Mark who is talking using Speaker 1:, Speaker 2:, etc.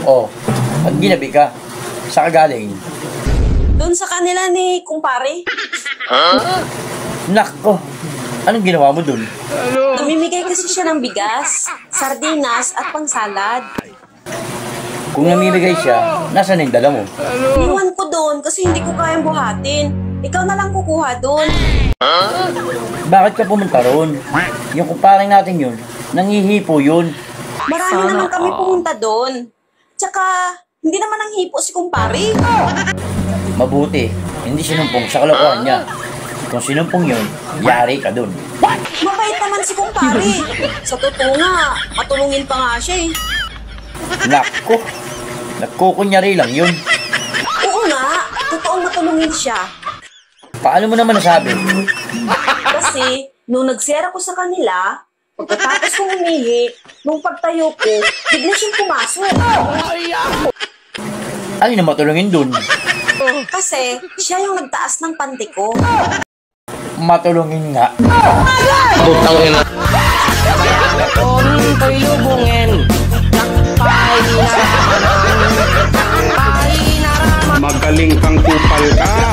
Speaker 1: Oh, at ginabi ka. Sa kagaling.
Speaker 2: Doon sa kanila ni kumpare.
Speaker 1: Nako, anong ginawa mo dun?
Speaker 2: Namimigay kasi siya ng bigas, sardinas at pangsalad.
Speaker 1: Kung namimigay siya, nasaan yung dala mo?
Speaker 2: Iniwan ko doon kasi hindi ko kayang buhatin. Ikaw na lang kukuha doon.
Speaker 1: Bakit ka pumunta roon? Yung kumparing natin yun, nangihipo yun.
Speaker 2: Marami naman kami pumunta doon. Tsaka, hindi naman ang hipo si kumpare.
Speaker 1: Mabuti, hindi sinumpong sa kalokohan niya. Kung sinumpong yun, yari ka dun.
Speaker 2: Mabait naman si kumpare. Sa totoo nga, matulungin pa nga siya eh.
Speaker 1: Nako, nagkukunyari lang yun.
Speaker 2: Oo nga, totoong matulungin siya.
Speaker 1: Paano mo naman nasabi?
Speaker 2: Kasi, nung nag-share ako sa kanila, pagkatapos kong umihi, nung pagtayo ko, bigla siyang pumasok.
Speaker 1: Alin na matulungin dun?
Speaker 2: Kasi, siya yung nagtaas ng panty ko.
Speaker 1: Matulungin nga.
Speaker 3: Putang ina.
Speaker 4: Ko'y lubungin.
Speaker 3: Magaling kang kupal ka.